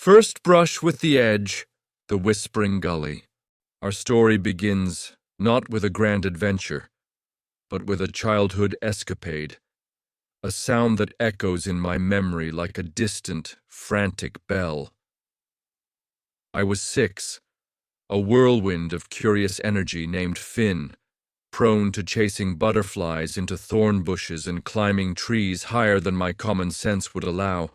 First brush with the edge, the whispering gully. Our story begins not with a grand adventure, but with a childhood escapade, a sound that echoes in my memory like a distant, frantic bell. I was 6, a whirlwind of curious energy named Finn, prone to chasing butterflies into thorn bushes and climbing trees higher than my common sense would allow.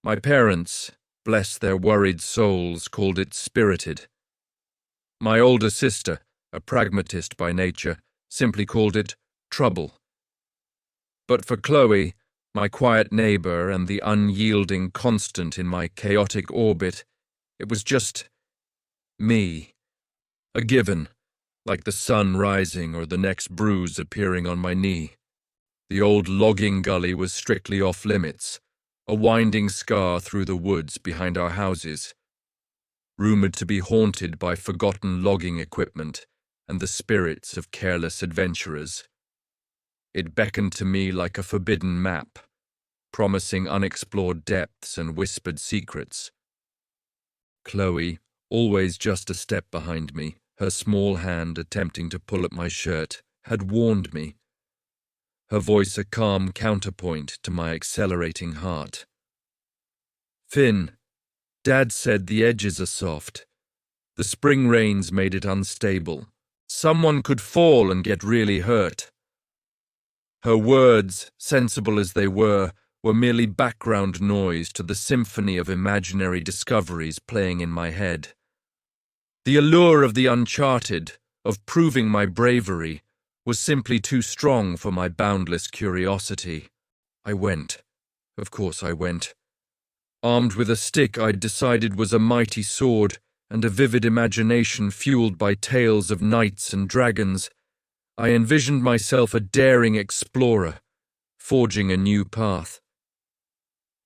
My parents, bless their worried souls, called it spirited. My older sister, a pragmatist by nature, simply called it trouble. But for Chloe, my quiet neighbor and the unyielding constant in my chaotic orbit, it was just me, a given, like the sun rising or the next bruise appearing on my knee. The old logging gully was strictly off limits, a winding scar through the woods behind our houses, rumored to be haunted by forgotten logging equipment and the spirits of careless adventurers. It beckoned to me like a forbidden map, promising unexplored depths and whispered secrets. Chloe, always just a step behind me, her small hand attempting to pull at my shirt, had warned me, her voice a calm counterpoint to my accelerating heart. Finn, Dad said the edges are soft. The spring rains made it unstable. Someone could fall and get really hurt. Her words, sensible as they were merely background noise to the symphony of imaginary discoveries playing in my head. The allure of the uncharted, of proving my bravery, was simply too strong for my boundless curiosity. I went. Of course I went. Armed with a stick I'd decided was a mighty sword and a vivid imagination fueled by tales of knights and dragons, I envisioned myself a daring explorer, forging a new path.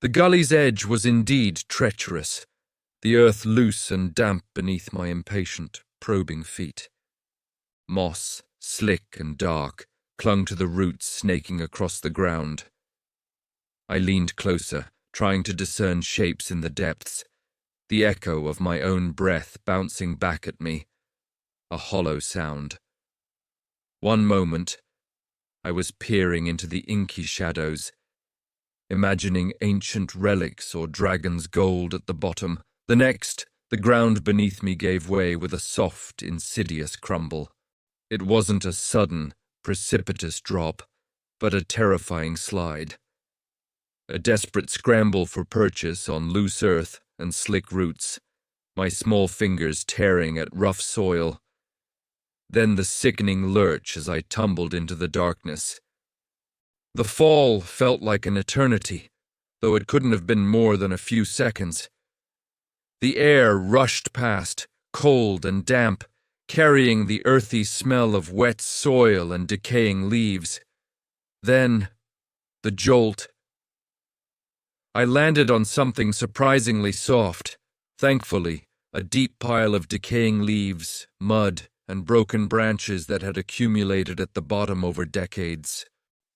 The gully's edge was indeed treacherous, the earth loose and damp beneath my impatient, probing feet. Moss, slick and dark, clung to the roots snaking across the ground. I leaned closer, trying to discern shapes in the depths, the echo of my own breath bouncing back at me, a hollow sound. One moment, I was peering into the inky shadows, imagining ancient relics or dragon's gold at the bottom. The next, the ground beneath me gave way with a soft, insidious crumble. It wasn't a sudden, precipitous drop, but a terrifying slide. A desperate scramble for purchase on loose earth and slick roots, my small fingers tearing at rough soil. Then the sickening lurch as I tumbled into the darkness. The fall felt like an eternity, though it couldn't have been more than a few seconds. The air rushed past, cold and damp, carrying the earthy smell of wet soil and decaying leaves. Then, the jolt. I landed on something surprisingly soft, thankfully, a deep pile of decaying leaves, mud, and broken branches that had accumulated at the bottom over decades.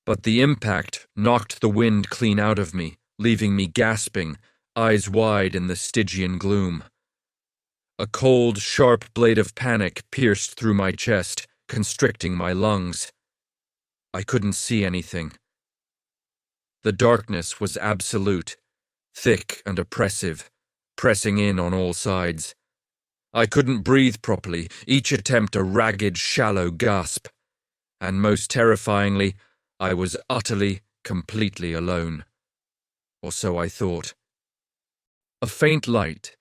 But the impact knocked the wind clean out of me, leaving me gasping, eyes wide in the Stygian gloom. A cold, sharp blade of panic pierced through my chest, constricting my lungs. I couldn't see anything. The darkness was absolute, thick and oppressive, pressing in on all sides. I couldn't breathe properly, each attempt a ragged, shallow gasp. And most terrifyingly, I was utterly, completely alone. Or so I thought. A faint light,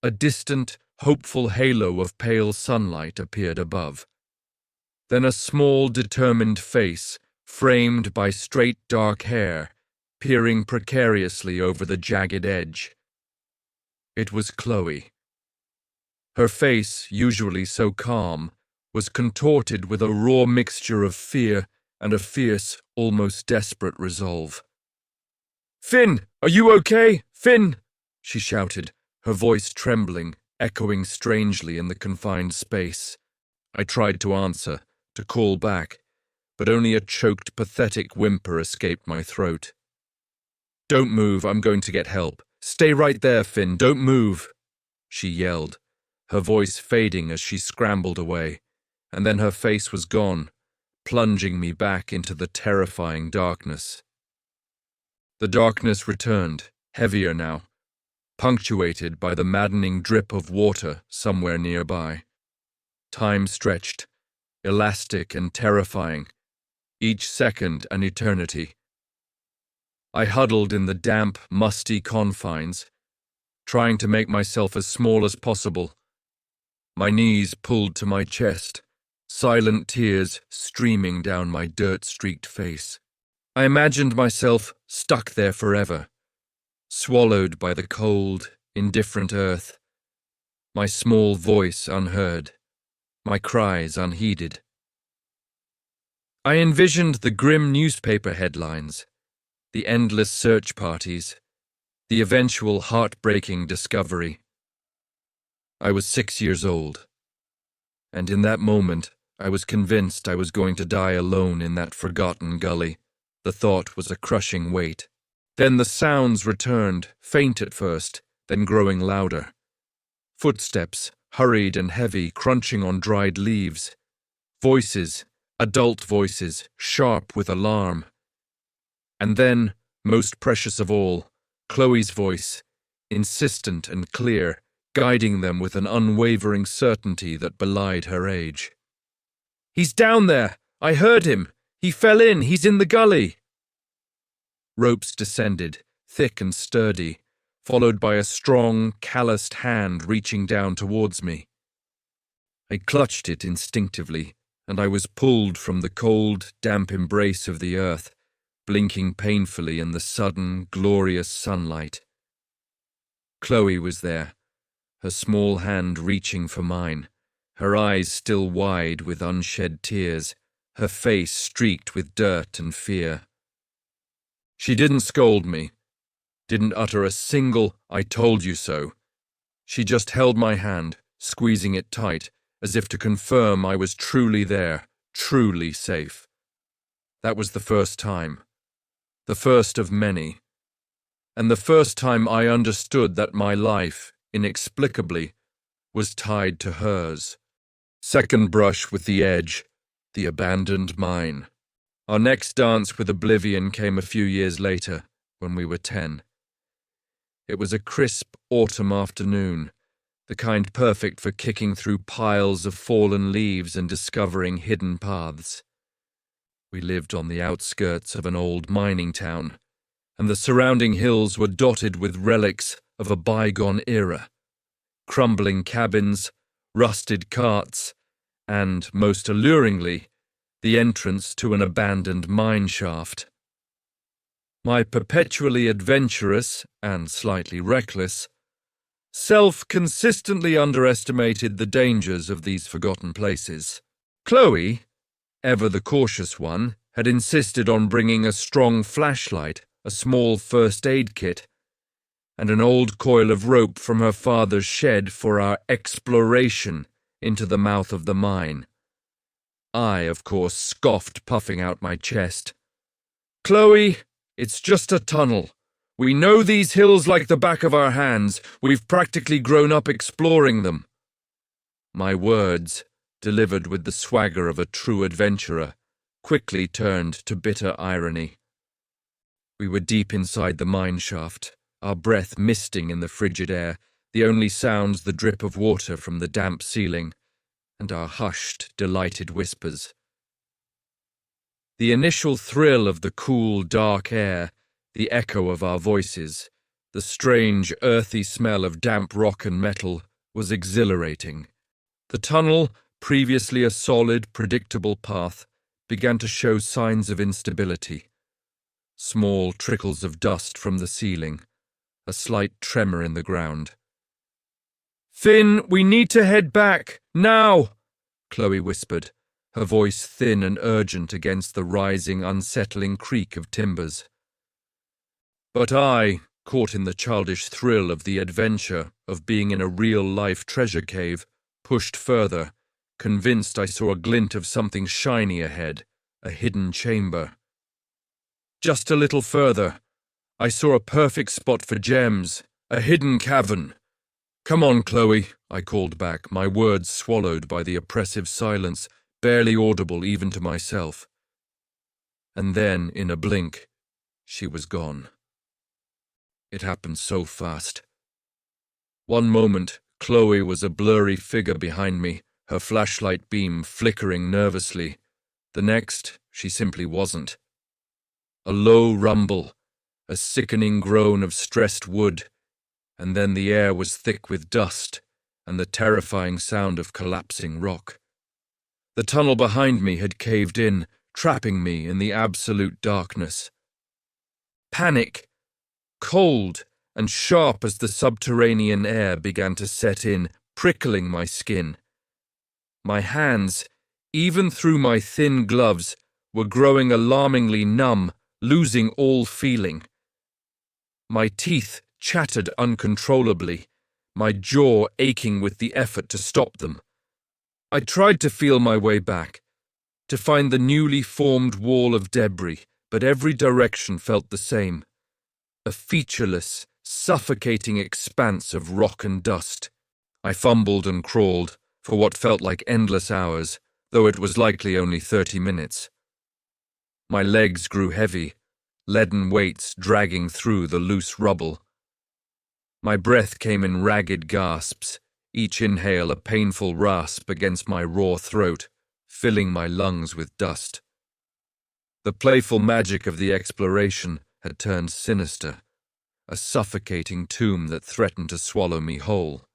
a distant, hopeful halo of pale sunlight appeared above. Then a small, determined face, framed by straight dark hair, peering precariously over the jagged edge. It was Chloe. Her face, usually so calm, was contorted with a raw mixture of fear and a fierce, almost desperate resolve. "Finn, are you okay? Finn!" she shouted, her voice trembling, echoing strangely in the confined space. I tried to answer, to call back, but only a choked, pathetic whimper escaped my throat. "Don't move, I'm going to get help. Stay right there, Finn, don't move, she yelled, her voice fading as she scrambled away, and then her face was gone, plunging me back into the terrifying darkness. The darkness returned, heavier now, punctuated by the maddening drip of water somewhere nearby. Time stretched, elastic and terrifying, each second an eternity. I huddled in the damp, musty confines, trying to make myself as small as possible. My knees pulled to my chest, silent tears streaming down my dirt-streaked face. I imagined myself stuck there forever, swallowed by the cold, indifferent earth, my small voice unheard, my cries unheeded. I envisioned the grim newspaper headlines, the endless search parties, the eventual heartbreaking discovery. I was 6 years old, and in that moment I was convinced I was going to die alone in that forgotten gully. The thought was a crushing weight. Then the sounds returned, faint at first, then growing louder. Footsteps, hurried and heavy, crunching on dried leaves. Voices, adult voices, sharp with alarm. And then, most precious of all, Chloe's voice, insistent and clear, guiding them with an unwavering certainty that belied her age. "He's down there! I heard him! He fell in! He's in the gully!" Ropes descended, thick and sturdy, followed by a strong, calloused hand reaching down towards me. I clutched it instinctively, and I was pulled from the cold, damp embrace of the earth, blinking painfully in the sudden, glorious sunlight. Chloe was there, her small hand reaching for mine, her eyes still wide with unshed tears, her face streaked with dirt and fear. She didn't scold me, didn't utter a single "I told you so." She just held my hand, squeezing it tight, as if to confirm I was truly there, truly safe. That was the first time. The first of many. And the first time I understood that my life, inexplicably, was tied to hers. Second brush with the edge, the abandoned mine. Our next dance with Oblivion came a few years later, when we were 10. It was a crisp autumn afternoon, the kind perfect for kicking through piles of fallen leaves and discovering hidden paths. We lived on the outskirts of an old mining town, and the surrounding hills were dotted with relics of a bygone era. Crumbling cabins, rusted carts, and, most alluringly, the entrance to an abandoned mine shaft. My perpetually adventurous, and slightly reckless, self consistently underestimated the dangers of these forgotten places. Chloe, ever the cautious one, had insisted on bringing a strong flashlight, a small first aid kit, and an old coil of rope from her father's shed for our exploration into the mouth of the mine. I, of course, scoffed, puffing out my chest. "Chloe, it's just a tunnel. We know these hills like the back of our hands. We've practically grown up exploring them." My words, delivered with the swagger of a true adventurer, quickly turned to bitter irony. We were deep inside the mine shaft, our breath misting in the frigid air, the only sounds the drip of water from the damp ceiling, and our hushed, delighted whispers. The initial thrill of the cool, dark air, the echo of our voices, the strange, earthy smell of damp rock and metal was exhilarating. The tunnel, previously a solid, predictable path, began to show signs of instability. Small trickles of dust from the ceiling, a slight tremor in the ground. "Finn, we need to head back, now!" Chloe whispered, her voice thin and urgent against the rising, unsettling creak of timbers. But I, caught in the childish thrill of the adventure of being in a real-life treasure cave, pushed further, convinced I saw a glint of something shiny ahead, a hidden chamber. Just a little further, I saw a perfect spot for gems, A hidden cavern. Come on, Chloe, I called back, my words swallowed by the oppressive silence, barely audible even to myself. And then, in a blink, she was gone. It happened so fast. One moment, Chloe was a blurry figure behind me, her flashlight beam flickering nervously. The next, she simply wasn't. A low rumble, a sickening groan of stressed wood, and then the air was thick with dust and the terrifying sound of collapsing rock. The tunnel behind me had caved in, trapping me in the absolute darkness. Panic, cold and sharp as the subterranean air began to set in, prickling my skin. My hands, even through my thin gloves, were growing alarmingly numb, losing all feeling. My teeth chattered uncontrollably, my jaw aching with the effort to stop them. I tried to feel my way back, to find the newly formed wall of debris, but every direction felt the same. A featureless, suffocating expanse of rock and dust. I fumbled and crawled for what felt like endless hours, though it was likely only 30 minutes. My legs grew heavy, leaden weights dragging through the loose rubble. My breath came in ragged gasps, each inhale a painful rasp against my raw throat, filling my lungs with dust. The playful magic of the exploration had turned sinister, a suffocating tomb that threatened to swallow me whole.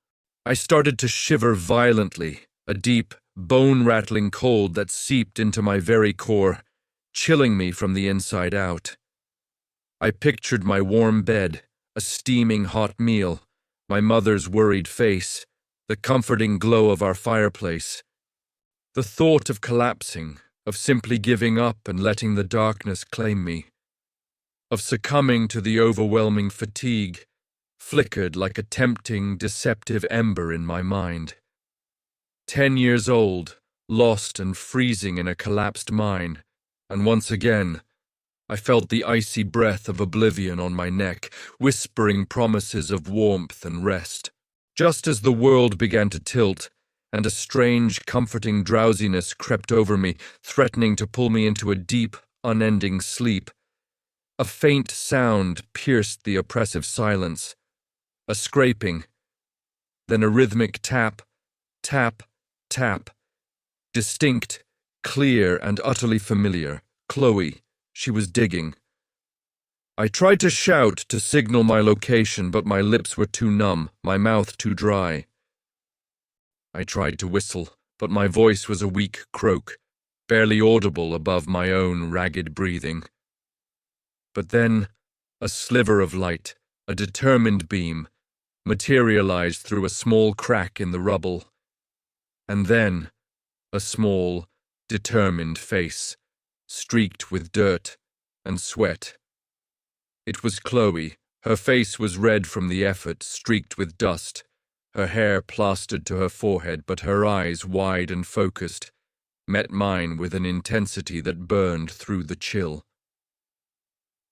I started to shiver violently, a deep, bone-rattling cold that seeped into my very core, chilling me from the inside out. I pictured my warm bed, a steaming hot meal, my mother's worried face, the comforting glow of our fireplace. The thought of collapsing, of simply giving up and letting the darkness claim me, of succumbing to the overwhelming fatigue, flickered like a tempting, deceptive ember in my mind. 10 years old, lost and freezing in a collapsed mine, and once again, I felt the icy breath of oblivion on my neck, whispering promises of warmth and rest. Just as the world began to tilt, and a strange, comforting drowsiness crept over me, threatening to pull me into a deep, unending sleep, a faint sound pierced the oppressive silence. A scraping, then a rhythmic tap, tap, tap. Distinct, clear, and utterly familiar. Chloe. She was digging. I tried to shout to signal my location, but my lips were too numb, my mouth too dry. I tried to whistle, but my voice was a weak croak, barely audible above my own ragged breathing. But then, a sliver of light, a determined beam, materialized through a small crack in the rubble. And then, a small, determined face, streaked with dirt and sweat. It was Chloe. Her face was red from the effort, streaked with dust, her hair plastered to her forehead, but her eyes, wide and focused, met mine with an intensity that burned through the chill.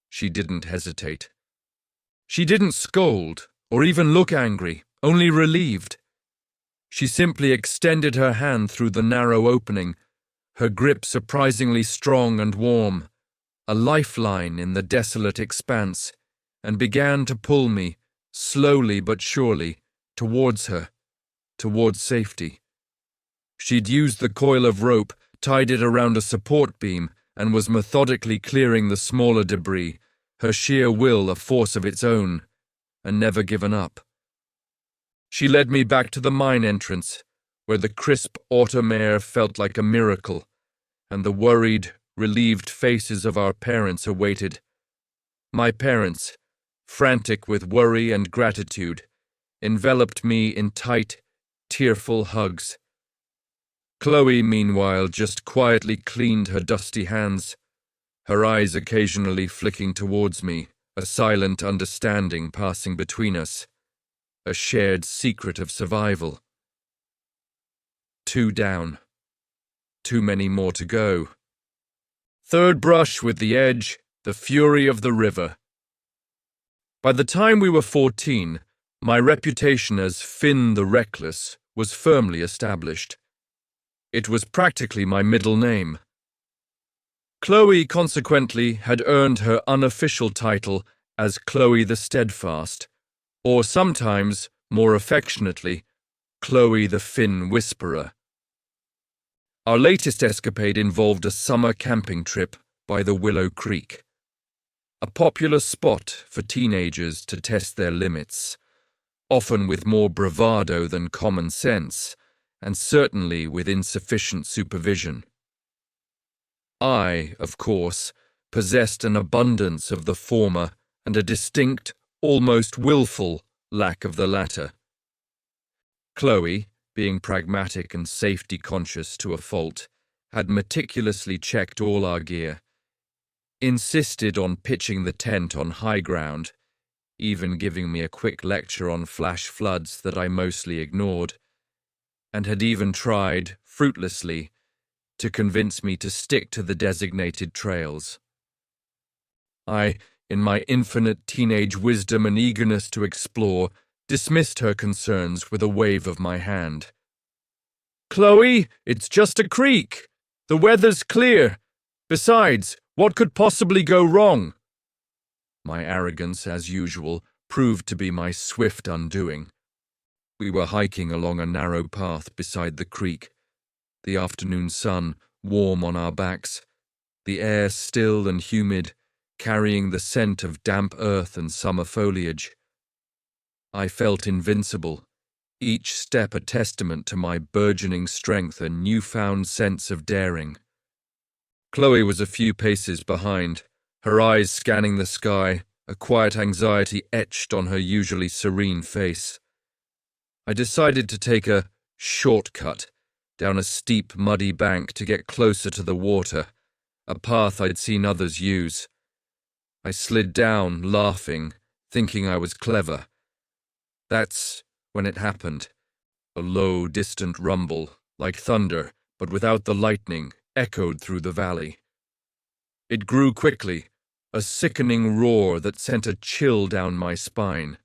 She didn't hesitate. She didn't scold or even look angry, only relieved. She simply extended her hand through the narrow opening, her grip surprisingly strong and warm, a lifeline in the desolate expanse, and began to pull me, slowly but surely, towards her, towards safety. She'd used the coil of rope, tied it around a support beam, and was methodically clearing the smaller debris, her sheer will a force of its own, and never given up. She led me back to the mine entrance, where the crisp autumn air felt like a miracle, and the worried, relieved faces of our parents awaited. My parents, frantic with worry and gratitude, enveloped me in tight, tearful hugs. Chloe, meanwhile, just quietly cleaned her dusty hands, her eyes occasionally flicking towards me, a silent understanding passing between us, a shared secret of survival. 2 down. Too many more to go. Third brush with the edge, the fury of the river. By the time we were 14, My reputation as Finn the Reckless was firmly established. It was practically my middle name. Chloe, consequently, had earned her unofficial title as Chloe the Steadfast, or sometimes, more affectionately, Chloe the Finn Whisperer. Our latest escapade involved a summer camping trip by the Willow Creek, a popular spot for teenagers to test their limits, often with more bravado than common sense, and certainly with insufficient supervision. I, of course, possessed an abundance of the former and a distinct, almost willful, lack of the latter. Chloe, being pragmatic and safety-conscious to a fault, had meticulously checked all our gear, insisted on pitching the tent on high ground, even giving me a quick lecture on flash floods that I mostly ignored, and had even tried, fruitlessly, to convince me to stick to the designated trails. I, in my infinite teenage wisdom and eagerness to explore, dismissed her concerns with a wave of my hand. "Chloe, it's just a creek. The weather's clear. Besides, what could possibly go wrong?" My arrogance, as usual, proved to be my swift undoing. We were hiking along a narrow path beside the creek, the afternoon sun warm on our backs, the air still and humid, carrying the scent of damp earth and summer foliage. I felt invincible, each step a testament to my burgeoning strength and newfound sense of daring. Chloe was a few paces behind, her eyes scanning the sky, a quiet anxiety etched on her usually serene face. I decided to take a shortcut down a steep, muddy bank to get closer to the water, a path I'd seen others use. I slid down, laughing, thinking I was clever. That's when it happened. A low, distant rumble, like thunder, but without the lightning, echoed through the valley. It grew quickly, a sickening roar that sent a chill down my spine.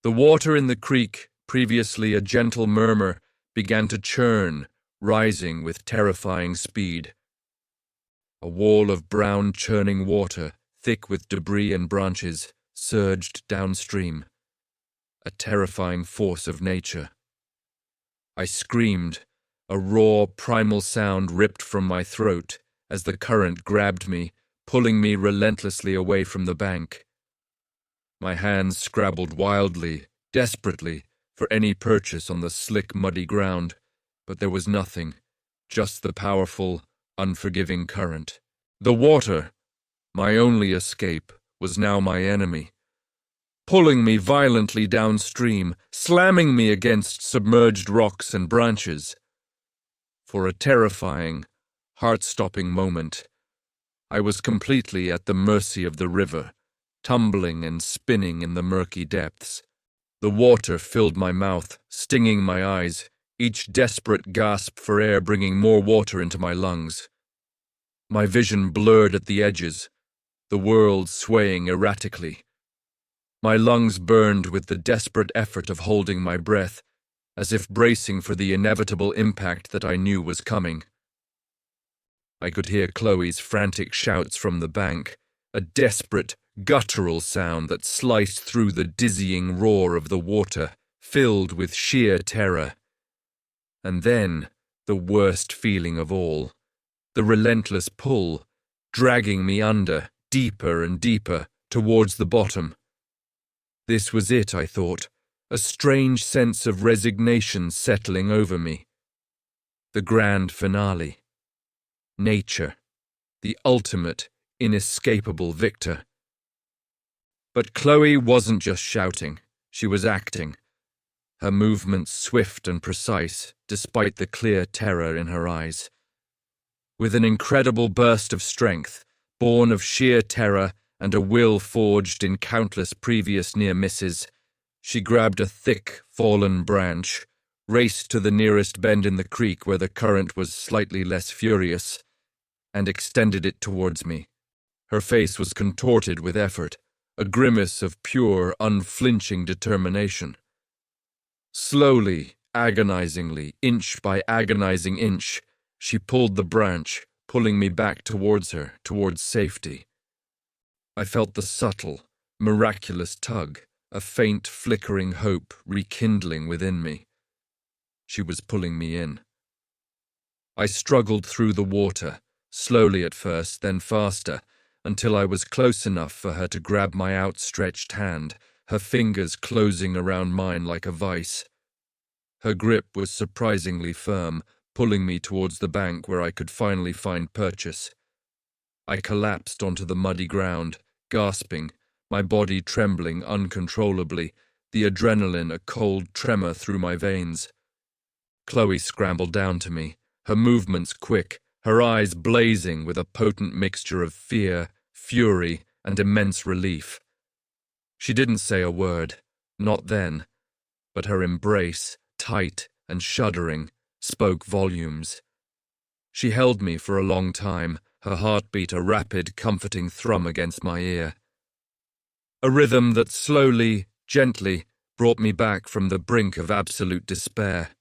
The water in the creek, previously a gentle murmur, began to churn, rising with terrifying speed. A wall of brown churning water, thick with debris and branches, surged downstream. A terrifying force of nature. I screamed, a raw, primal sound ripped from my throat as the current grabbed me, pulling me relentlessly away from the bank. My hands scrabbled wildly, desperately, for any purchase on the slick, muddy ground, but there was nothing, just the powerful, unforgiving current. The water, my only escape, was now my enemy, pulling me violently downstream, slamming me against submerged rocks and branches. For a terrifying, heart-stopping moment, I was completely at the mercy of the river, tumbling and spinning in the murky depths. The water filled my mouth, stinging my eyes, each desperate gasp for air bringing more water into my lungs. My vision blurred at the edges, the world swaying erratically. My lungs burned with the desperate effort of holding my breath, as if bracing for the inevitable impact that I knew was coming. I could hear Chloe's frantic shouts from the bank, a desperate, guttural sound that sliced through the dizzying roar of the water, filled with sheer terror. And then, the worst feeling of all, the relentless pull, dragging me under, deeper and deeper, towards the bottom. This was it, I thought, a strange sense of resignation settling over me. The grand finale. Nature, the ultimate, inescapable victor. But Chloe wasn't just shouting, she was acting. Her movements swift and precise, despite the clear terror in her eyes. With an incredible burst of strength, born of sheer terror and a will forged in countless previous near misses, she grabbed a thick, fallen branch, raced to the nearest bend in the creek where the current was slightly less furious, and extended it towards me. Her face was contorted with effort, a grimace of pure, unflinching determination. Slowly, agonizingly, inch by agonizing inch, she pulled the branch, pulling me back towards her, towards safety. I felt the subtle, miraculous tug, a faint, flickering hope rekindling within me. She was pulling me in. I struggled through the water, slowly at first, then faster, until I was close enough for her to grab my outstretched hand, her fingers closing around mine like a vice. Her grip was surprisingly firm, pulling me towards the bank where I could finally find purchase. I collapsed onto the muddy ground, gasping, my body trembling uncontrollably, the adrenaline a cold tremor through my veins. Chloe scrambled down to me, her movements quick, her eyes blazing with a potent mixture of fear, fury, and immense relief. She didn't say a word, not then, but her embrace, tight and shuddering, spoke volumes. She held me for a long time, her heartbeat a rapid, comforting thrum against my ear. A rhythm that slowly, gently, brought me back from the brink of absolute despair.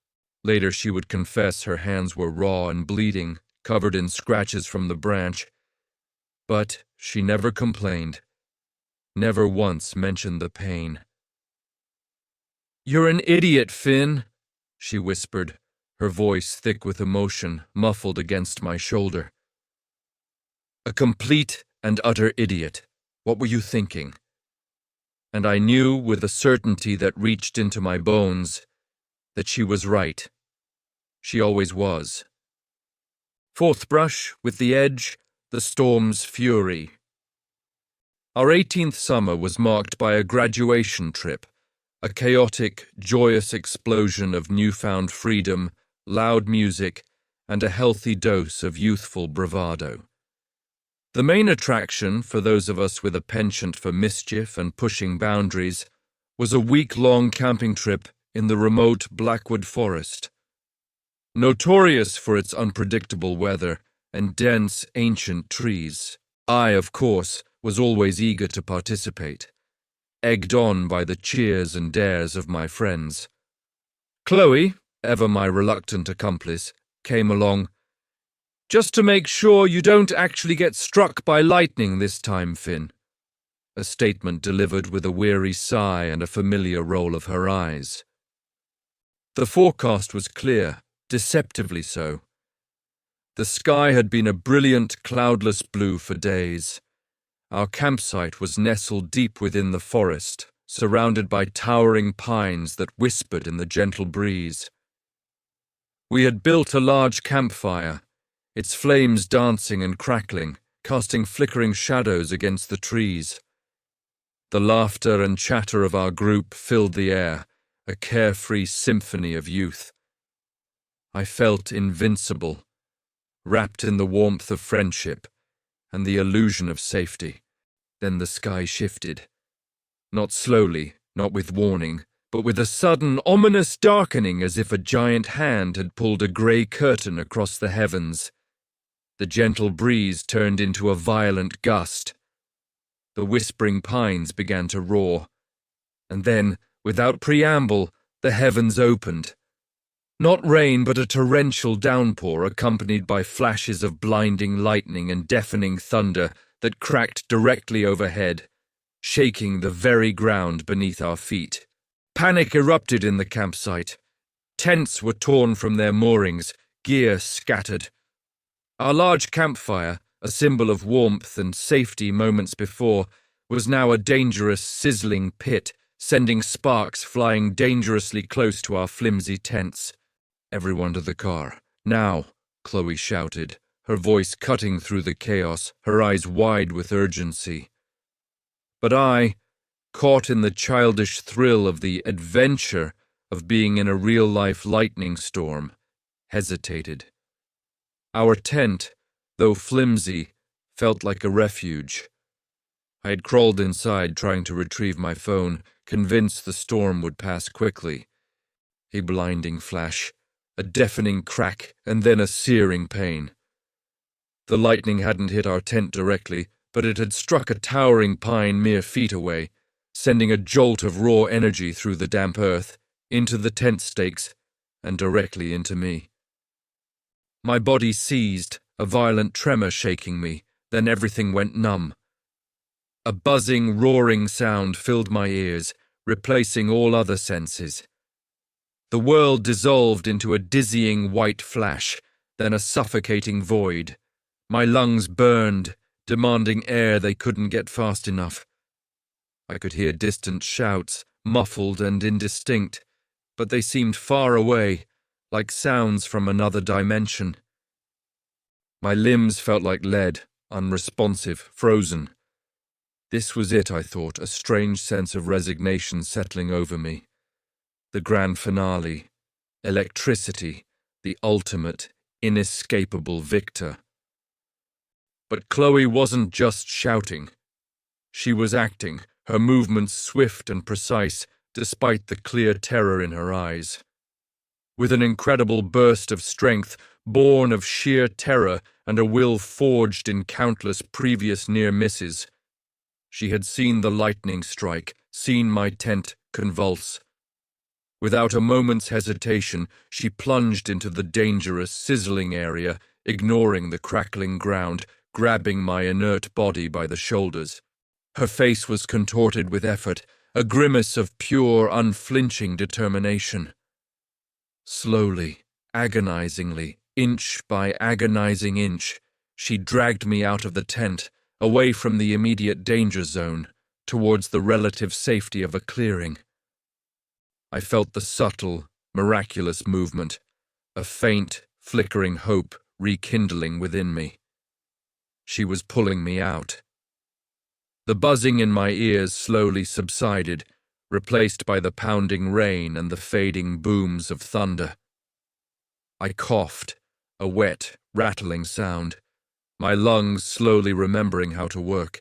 Later she would confess her hands were raw and bleeding, covered in scratches from the branch. But she never complained, never once mentioned the pain. "You're an idiot, Finn," she whispered, her voice thick with emotion, muffled against my shoulder. "A complete and utter idiot. What were you thinking?" And I knew with a certainty that reached into my bones that she was right. She always was. Fourth brush with the edge, the storm's fury. Our 18th summer was marked by a graduation trip, a chaotic, joyous explosion of newfound freedom, loud music, and a healthy dose of youthful bravado. The main attraction, for those of us with a penchant for mischief and pushing boundaries, was a week-long camping trip in the remote Blackwood Forest. Notorious for its unpredictable weather and dense, ancient trees, I, of course, was always eager to participate, egged on by the cheers and dares of my friends. Chloe, ever my reluctant accomplice, came along. "Just to make sure you don't actually get struck by lightning this time, Finn," a statement delivered with a weary sigh and a familiar roll of her eyes. The forecast was clear, deceptively so. The sky had been a brilliant, cloudless blue for days. Our campsite was nestled deep within the forest, surrounded by towering pines that whispered in the gentle breeze. We had built a large campfire, its flames dancing and crackling, casting flickering shadows against the trees. The laughter and chatter of our group filled the air, a carefree symphony of youth. I felt invincible, wrapped in the warmth of friendship and the illusion of safety. Then the sky shifted. Not slowly, not with warning, but with a sudden, ominous darkening as if a giant hand had pulled a grey curtain across the heavens. The gentle breeze turned into a violent gust. The whispering pines began to roar. And then, without preamble, the heavens opened. Not rain, but a torrential downpour accompanied by flashes of blinding lightning and deafening thunder that cracked directly overhead, shaking the very ground beneath our feet. Panic erupted in the campsite. Tents were torn from their moorings, gear scattered. Our large campfire, a symbol of warmth and safety moments before, was now a dangerous, sizzling pit, sending sparks flying dangerously close to our flimsy tents. "Everyone to the car, now," Chloe shouted, her voice cutting through the chaos, her eyes wide with urgency. But I, caught in the childish thrill of the adventure of being in a real-life lightning storm, hesitated. Our tent, though flimsy, felt like a refuge. I had crawled inside trying to retrieve my phone, convinced the storm would pass quickly. A blinding flash, a deafening crack, and then a searing pain. The lightning hadn't hit our tent directly, but it had struck a towering pine mere feet away, sending a jolt of raw energy through the damp earth, into the tent stakes, and directly into me. My body seized, a violent tremor shaking me, then everything went numb. A buzzing, roaring sound filled my ears, replacing all other senses. The world dissolved into a dizzying white flash, then a suffocating void. My lungs burned, demanding air they couldn't get fast enough. I could hear distant shouts, muffled and indistinct, but they seemed far away, like sounds from another dimension. My limbs felt like lead, unresponsive, frozen. This was it, I thought, a strange sense of resignation settling over me. The grand finale, electricity, the ultimate, inescapable victor. But Chloe wasn't just shouting. She was acting, her movements swift and precise, despite the clear terror in her eyes. With an incredible burst of strength, born of sheer terror and a will forged in countless previous near misses, she had seen the lightning strike, seen my tent convulse. Without a moment's hesitation, she plunged into the dangerous, sizzling area, ignoring the crackling ground, grabbing my inert body by the shoulders. Her face was contorted with effort, a grimace of pure, unflinching determination. Slowly, agonizingly, inch by agonizing inch, she dragged me out of the tent, away from the immediate danger zone, towards the relative safety of a clearing. I felt the subtle, miraculous movement, a faint, flickering hope rekindling within me. She was pulling me out. The buzzing in my ears slowly subsided, replaced by the pounding rain and the fading booms of thunder. I coughed, a wet, rattling sound, my lungs slowly remembering how to work.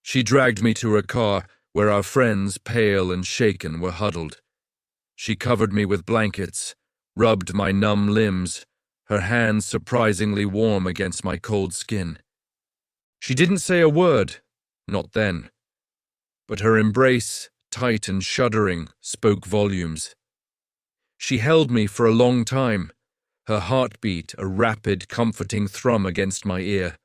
She dragged me to her car, where our friends, pale and shaken, were huddled. She covered me with blankets, rubbed my numb limbs, her hands surprisingly warm against my cold skin. She didn't say a word, not then, but her embrace, tight and shuddering, spoke volumes. She held me for a long time, her heartbeat a rapid, comforting thrum against my ear,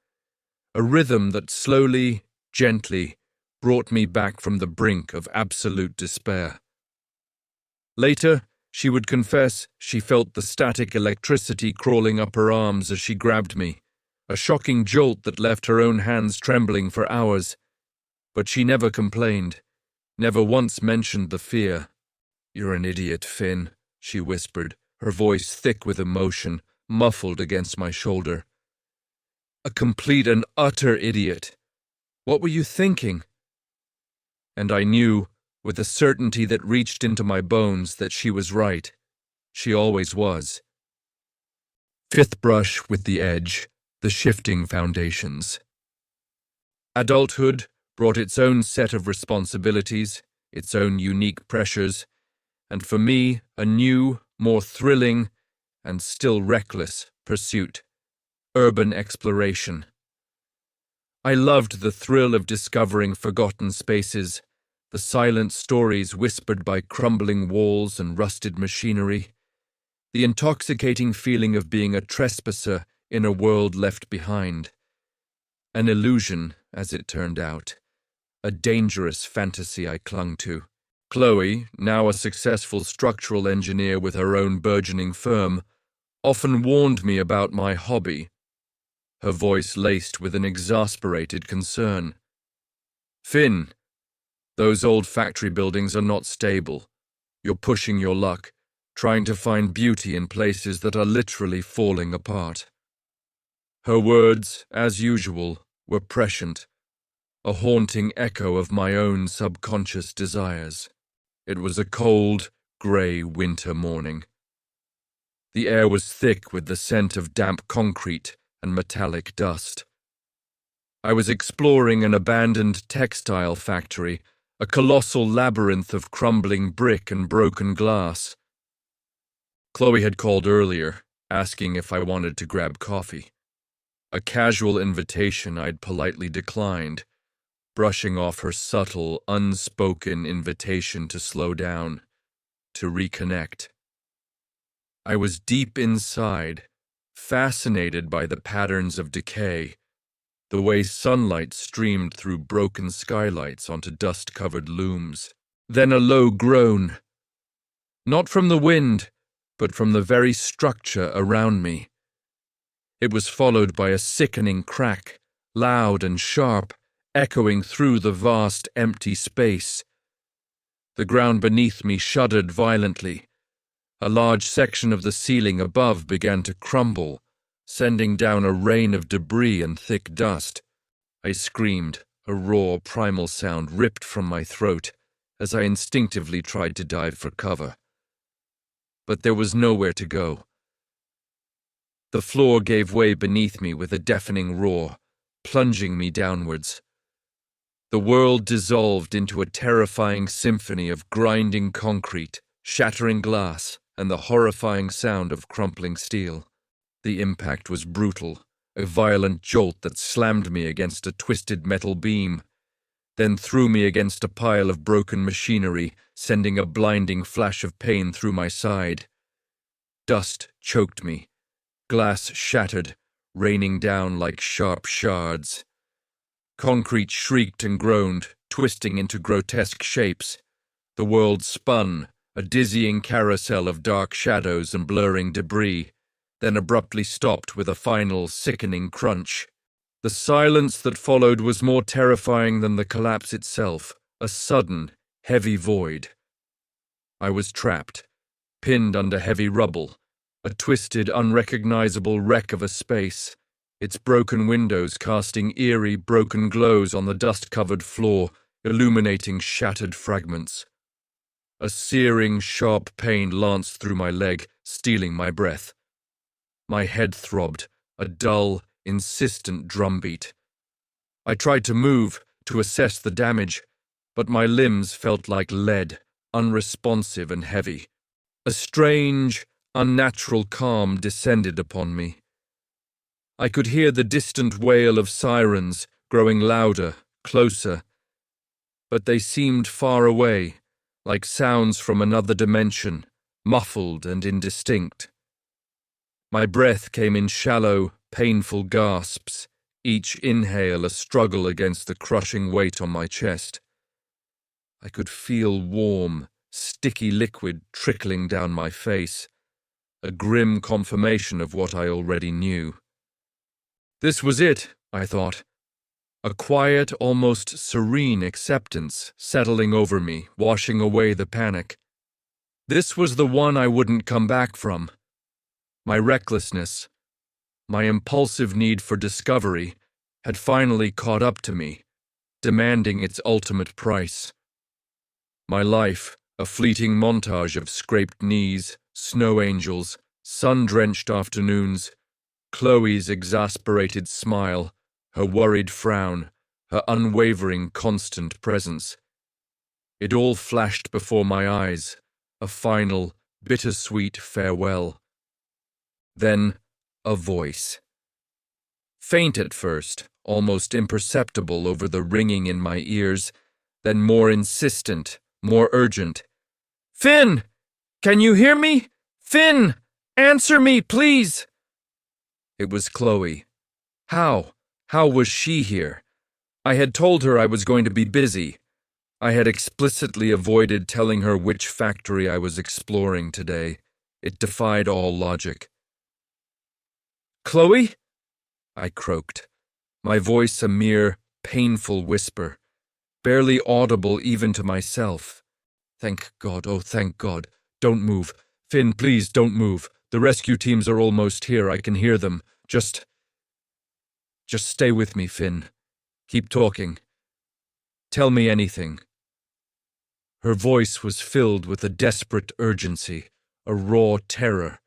a rhythm that slowly, gently, brought me back from the brink of absolute despair. Later, she would confess she felt the static electricity crawling up her arms as she grabbed me, a shocking jolt that left her own hands trembling for hours. But she never complained, never once mentioned the fear. "You're an idiot, Finn," she whispered, her voice thick with emotion, muffled against my shoulder. "A complete and utter idiot. What were you thinking?" And I knew, with a certainty that reached into my bones, that she was right. She always was. Fifth brush with the edge, the shifting foundations. Adulthood brought its own set of responsibilities, its own unique pressures, and for me, a new, more thrilling, and still reckless pursuit: urban exploration. I loved the thrill of discovering forgotten spaces, the silent stories whispered by crumbling walls and rusted machinery, the intoxicating feeling of being a trespasser in a world left behind. An illusion, as it turned out, a dangerous fantasy I clung to. Chloe, now a successful structural engineer with her own burgeoning firm, often warned me about my hobby, her voice laced with an exasperated concern. "Finn, those old factory buildings are not stable. You're pushing your luck, trying to find beauty in places that are literally falling apart." Her words, as usual, were prescient, a haunting echo of my own subconscious desires. It was a cold, grey winter morning. The air was thick with the scent of damp concrete and metallic dust. I was exploring an abandoned textile factory, a colossal labyrinth of crumbling brick and broken glass. Chloe had called earlier, asking if I wanted to grab coffee. a casual invitation I'd politely declined, brushing off her subtle, unspoken invitation to slow down, to reconnect. I was deep inside, fascinated by the patterns of decay, the way sunlight streamed through broken skylights onto dust-covered looms. Then a low groan, not from the wind, but from the very structure around me. It was followed by a sickening crack, loud and sharp, echoing through the vast empty space. The ground beneath me shuddered violently. A large section of the ceiling above began to crumble, sending down a rain of debris and thick dust. I screamed, a raw, primal sound ripped from my throat, as I instinctively tried to dive for cover. But there was nowhere to go. The floor gave way beneath me with a deafening roar, plunging me downwards. The world dissolved into a terrifying symphony of grinding concrete, shattering glass, and the horrifying sound of crumpling steel. The impact was brutal, a violent jolt that slammed me against a twisted metal beam, then threw me against a pile of broken machinery, sending a blinding flash of pain through my side. Dust choked me, glass shattered, raining down like sharp shards. Concrete shrieked and groaned, twisting into grotesque shapes. The world spun, a dizzying carousel of dark shadows and blurring debris, then abruptly stopped with a final, sickening crunch. The silence that followed was more terrifying than the collapse itself, a sudden, heavy void. I was trapped, pinned under heavy rubble, a twisted, unrecognizable wreck of a space, its broken windows casting eerie, broken glows on the dust-covered floor, illuminating shattered fragments. A searing, sharp pain lanced through my leg, stealing my breath. My head throbbed, a dull, insistent drumbeat. I tried to move, to assess the damage, but my limbs felt like lead, unresponsive and heavy. A strange, unnatural calm descended upon me. I could hear the distant wail of sirens, growing louder, closer, but they seemed far away, like sounds from another dimension, muffled and indistinct. My breath came in shallow, painful gasps, each inhale a struggle against the crushing weight on my chest. I could feel warm, sticky liquid trickling down my face, a grim confirmation of what I already knew. This was it, I thought. A quiet, almost serene acceptance settling over me, washing away the panic. This was the one I wouldn't come back from. My recklessness, my impulsive need for discovery, had finally caught up to me, demanding its ultimate price. My life, a fleeting montage of scraped knees, snow angels, sun-drenched afternoons, Chloe's exasperated smile, her worried frown, her unwavering, constant presence. It all flashed before my eyes, a final, bittersweet farewell. Then, a voice. Faint at first, almost imperceptible over the ringing in my ears, then more insistent, more urgent. "Finn! Can you hear me? Finn! Answer me, please!" It was Chloe. How? How was she here? I had told her I was going to be busy. I had explicitly avoided telling her which factory I was exploring today. It defied all logic. "Chloe?" I croaked, my voice a mere, painful whisper, barely audible even to myself. Thank God, oh thank God. Don't move. Finn, please don't move. The rescue teams are almost here. I can hear them. Just stay with me, Finn. Keep talking. Tell me anything. Her voice was filled with a desperate urgency, a raw terror,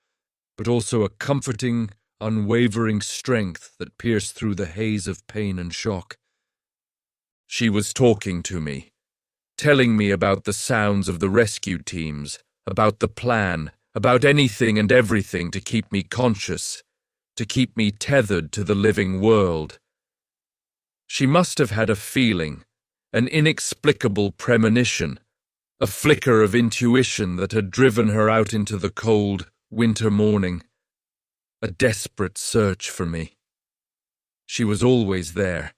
but also a comforting, unwavering strength that pierced through the haze of pain and shock. She was talking to me, telling me about the sounds of the rescue teams, about the plan, about anything and everything to keep me conscious, to keep me tethered to the living world. She must have had a feeling, an inexplicable premonition, a flicker of intuition that had driven her out into the cold, winter morning, a desperate search for me. She was always there,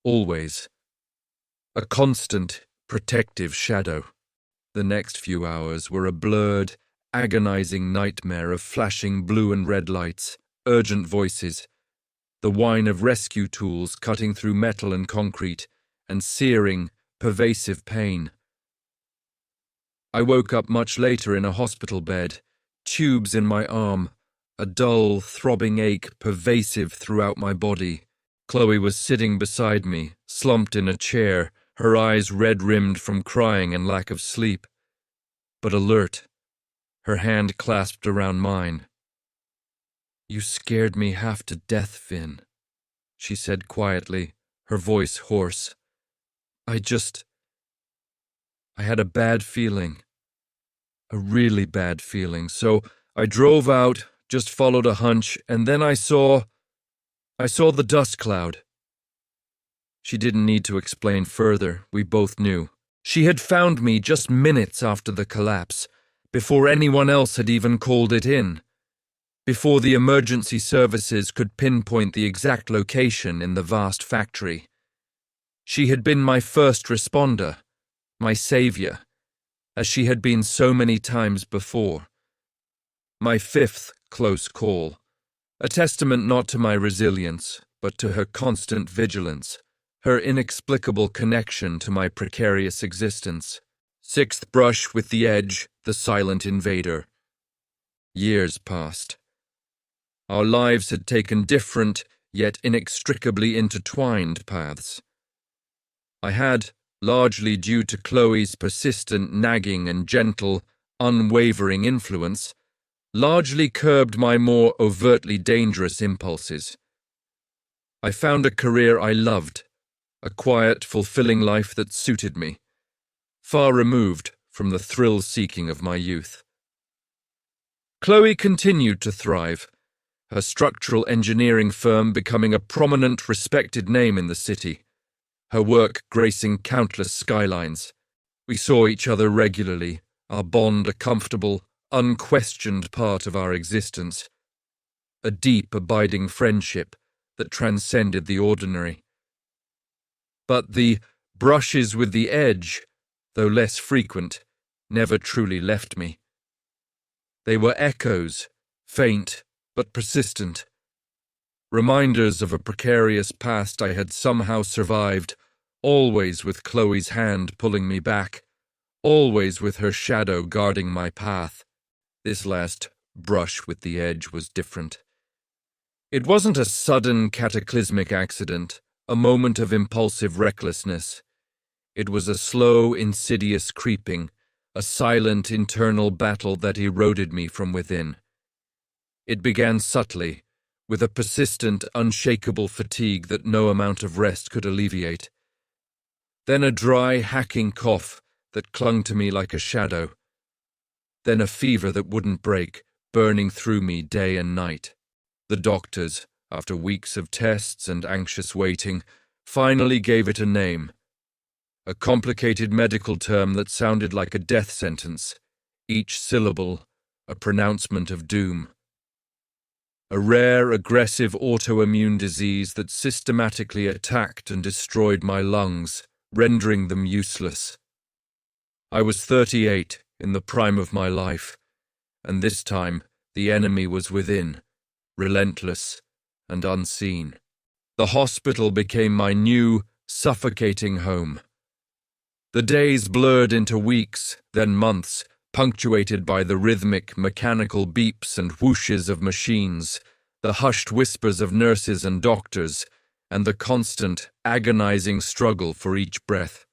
always, a constant, protective shadow. The next few hours were a blurred, agonizing nightmare of flashing blue and red lights, urgent voices, the whine of rescue tools cutting through metal and concrete, and searing, pervasive pain. I woke up much later in a hospital bed, tubes in my arm, a dull, throbbing ache pervasive throughout my body. Chloe was sitting beside me, slumped in a chair, her eyes red-rimmed from crying and lack of sleep, but alert, her hand clasped around mine. "You scared me half to death, Finn," she said quietly, her voice hoarse. I had a bad feeling. A really bad feeling, so I drove out, just followed a hunch, and then I saw the dust cloud. She didn't need to explain further, we both knew. She had found me just minutes after the collapse, before anyone else had even called it in, before the emergency services could pinpoint the exact location in the vast factory. She had been my first responder, my savior, as she had been so many times before. My fifth close call, a testament not to my resilience, but to her constant vigilance, her inexplicable connection to my precarious existence. Sixth brush with the edge, the silent invader. Years passed. Our lives had taken different, yet inextricably intertwined paths. I had, largely due to Chloe's persistent nagging and gentle, unwavering influence, largely curbed my more overtly dangerous impulses. I found a career I loved, a quiet, fulfilling life that suited me, far removed from the thrill-seeking of my youth. Chloe continued to thrive, her structural engineering firm becoming a prominent, respected name in the city, her work gracing countless skylines. We saw each other regularly, our bond a comfortable, unquestioned part of our existence, a deep, abiding friendship that transcended the ordinary. But the brushes with the edge, though less frequent, never truly left me. They were echoes, faint but persistent, reminders of a precarious past I had somehow survived, always with Chloe's hand pulling me back, always with her shadow guarding my path. This last brush with the edge was different. It wasn't a sudden cataclysmic accident, a moment of impulsive recklessness. It was a slow, insidious creeping, a silent internal battle that eroded me from within. It began subtly, with a persistent, unshakable fatigue that no amount of rest could alleviate. Then a dry, hacking cough that clung to me like a shadow. Then a fever that wouldn't break, burning through me day and night. The doctors, after weeks of tests and anxious waiting, finally gave it a name. A complicated medical term that sounded like a death sentence, each syllable a pronouncement of doom. A rare, aggressive autoimmune disease that systematically attacked and destroyed my lungs, rendering them useless. I was 38, in the prime of my life, and this time the enemy was within, relentless and unseen. The hospital became my new, suffocating home. The days blurred into weeks, then months, punctuated by the rhythmic, mechanical beeps and whooshes of machines, the hushed whispers of nurses and doctors, and the constant, agonizing struggle for each breath.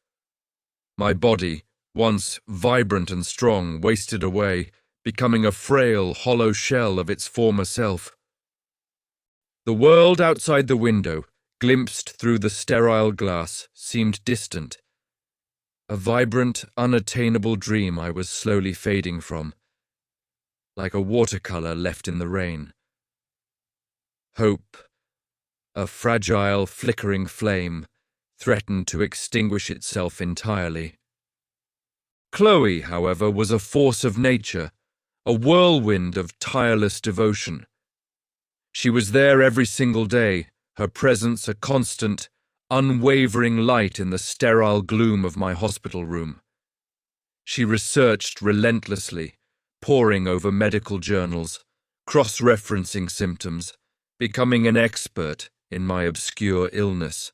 My body, once vibrant and strong, wasted away, becoming a frail, hollow shell of its former self. The world outside the window, glimpsed through the sterile glass, seemed distant. A vibrant, unattainable dream I was slowly fading from, like a watercolor left in the rain. Hope, a fragile, flickering flame, threatened to extinguish itself entirely. Chloe, however, was a force of nature, a whirlwind of tireless devotion. She was there every single day, her presence a constant, unwavering light in the sterile gloom of my hospital room. She researched relentlessly, poring over medical journals, cross-referencing symptoms, becoming an expert in my obscure illness.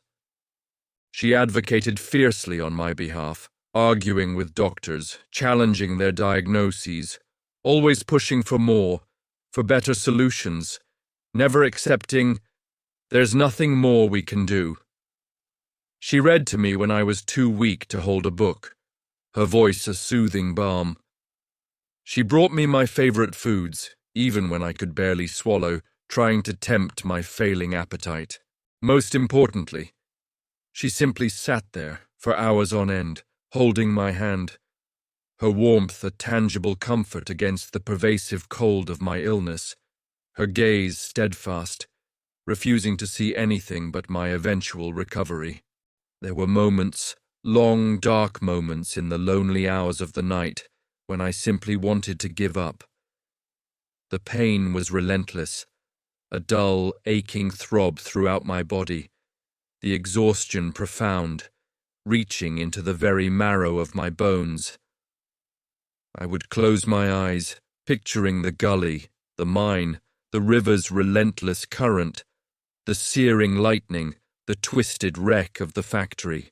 She advocated fiercely on my behalf, arguing with doctors, challenging their diagnoses, always pushing for more, for better solutions, never accepting, "There's nothing more we can do." She read to me when I was too weak to hold a book, her voice a soothing balm. She brought me my favorite foods, even when I could barely swallow, trying to tempt my failing appetite. Most importantly, she simply sat there for hours on end, holding my hand, her warmth a tangible comfort against the pervasive cold of my illness, her gaze steadfast, refusing to see anything but my eventual recovery. There were moments, long, dark moments in the lonely hours of the night, when I simply wanted to give up. The pain was relentless, a dull, aching throb throughout my body, the exhaustion profound, reaching into the very marrow of my bones. I would close my eyes, picturing the gully, the mine, the river's relentless current, the searing lightning, the twisted wreck of the factory.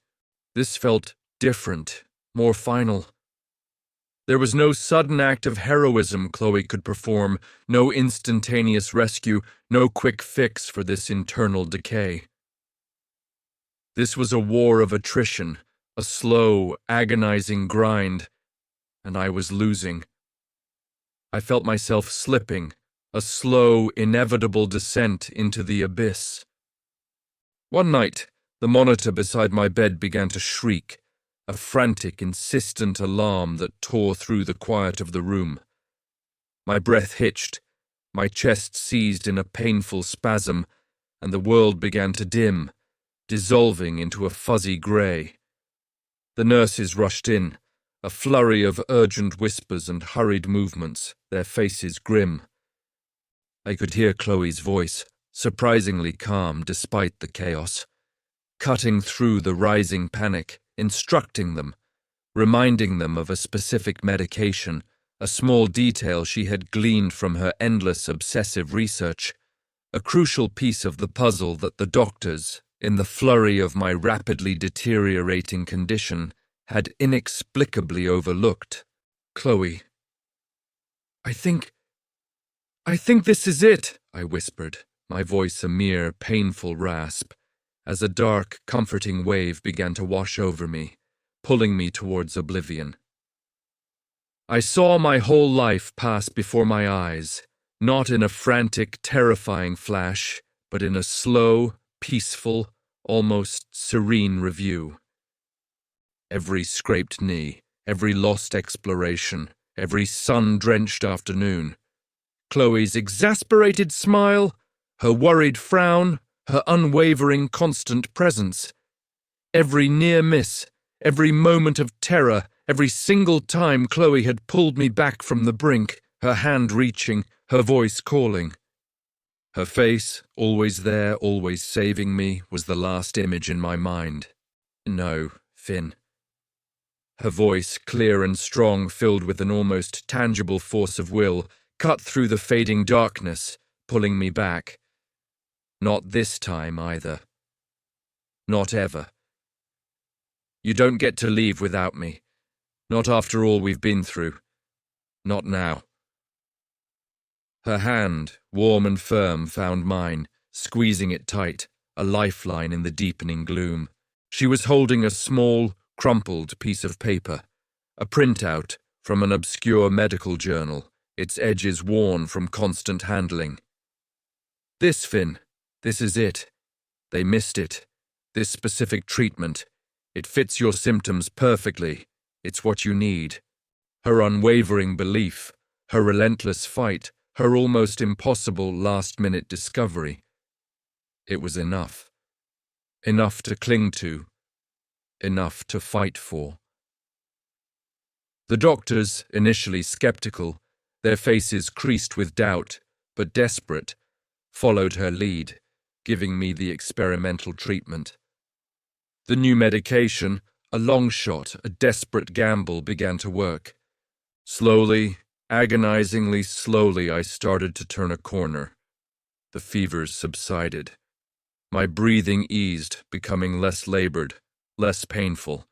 This felt different, more final. There was no sudden act of heroism Chloe could perform, no instantaneous rescue, no quick fix for this internal decay. This was a war of attrition, a slow, agonizing grind, and I was losing. I felt myself slipping, a slow, inevitable descent into the abyss. One night, the monitor beside my bed began to shriek, a frantic, insistent alarm that tore through the quiet of the room. My breath hitched, my chest seized in a painful spasm, and the world began to dim, dissolving into a fuzzy grey. The nurses rushed in, a flurry of urgent whispers and hurried movements, their faces grim. I could hear Chloe's voice, surprisingly calm despite the chaos, cutting through the rising panic, instructing them, reminding them of a specific medication, a small detail she had gleaned from her endless obsessive research, a crucial piece of the puzzle that the doctors, in the flurry of my rapidly deteriorating condition, had inexplicably overlooked. "Chloe, I think this is it," I whispered, my voice a mere painful rasp, as a dark, comforting wave began to wash over me, pulling me towards oblivion. I saw my whole life pass before my eyes, not in a frantic, terrifying flash, but in a slow, peaceful, almost serene review. Every scraped knee, every lost exploration, every sun-drenched afternoon. Chloe's exasperated smile, her worried frown, her unwavering, constant presence. Every near miss, every moment of terror, every single time Chloe had pulled me back from the brink, her hand reaching, her voice calling. Her face, always there, always saving me, was the last image in my mind. "No, Finn." Her voice, clear and strong, filled with an almost tangible force of will, cut through the fading darkness, pulling me back. "Not this time, either. Not ever. You don't get to leave without me. Not after all we've been through. Not now." Her hand, warm and firm, found mine, squeezing it tight, a lifeline in the deepening gloom. She was holding a small, crumpled piece of paper, a printout from an obscure medical journal, its edges worn from constant handling. "This, Finn, this is it. They missed it. This specific treatment. It fits your symptoms perfectly. It's what you need." Her unwavering belief, her relentless fight, her almost impossible last-minute discovery. It was enough. Enough to cling to. Enough to fight for. The doctors, initially skeptical, their faces creased with doubt, but desperate, followed her lead, giving me the experimental treatment. The new medication, a long shot, a desperate gamble, began to work. Slowly, agonizingly slowly, I started to turn a corner. The fevers subsided. My breathing eased, becoming less labored, less painful.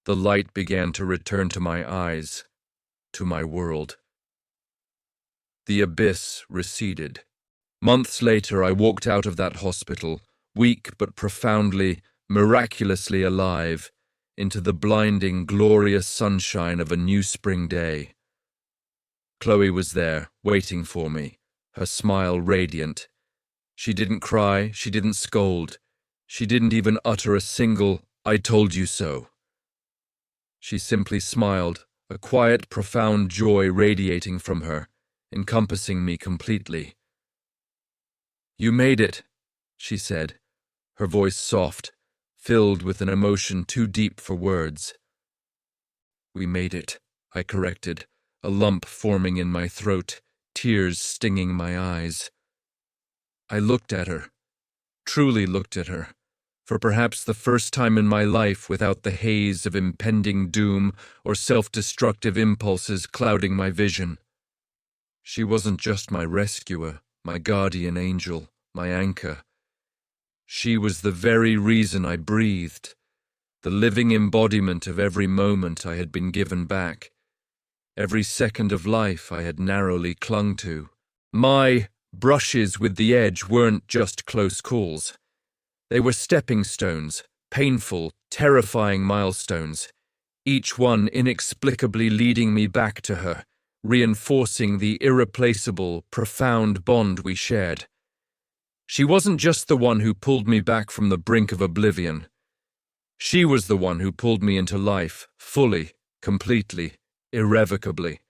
The light began to return to my eyes, to my world. The abyss receded. Months later, I walked out of that hospital, weak but profoundly, miraculously alive, into the blinding, glorious sunshine of a new spring day. Chloe was there, waiting for me, her smile radiant. She didn't cry, she didn't scold, she didn't even utter a single, "I told you so." She simply smiled, a quiet, profound joy radiating from her, encompassing me completely. "You made it," she said, her voice soft, filled with an emotion too deep for words. "We made it," I corrected, a lump forming in my throat, tears stinging my eyes. I looked at her, truly looked at her, for perhaps the first time in my life without the haze of impending doom or self-destructive impulses clouding my vision. She wasn't just my rescuer, my guardian angel, my anchor. She was the very reason I breathed, the living embodiment of every moment I had been given back, every second of life I had narrowly clung to. My brushes with the edge weren't just close calls. They were stepping stones, painful, terrifying milestones, each one inexplicably leading me back to her, reinforcing the irreplaceable, profound bond we shared. She wasn't just the one who pulled me back from the brink of oblivion. She was the one who pulled me into life, fully, completely, irrevocably.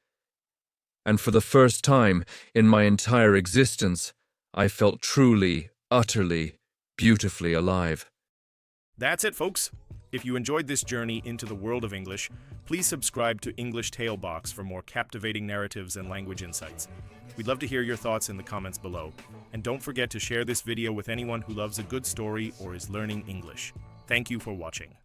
And for the first time in my entire existence, I felt truly, utterly, beautifully alive. That's it, folks. If you enjoyed this journey into the world of English, please subscribe to English Tale Box for more captivating narratives and language insights. We'd love to hear your thoughts in the comments below. And don't forget to share this video with anyone who loves a good story or is learning English. Thank you for watching.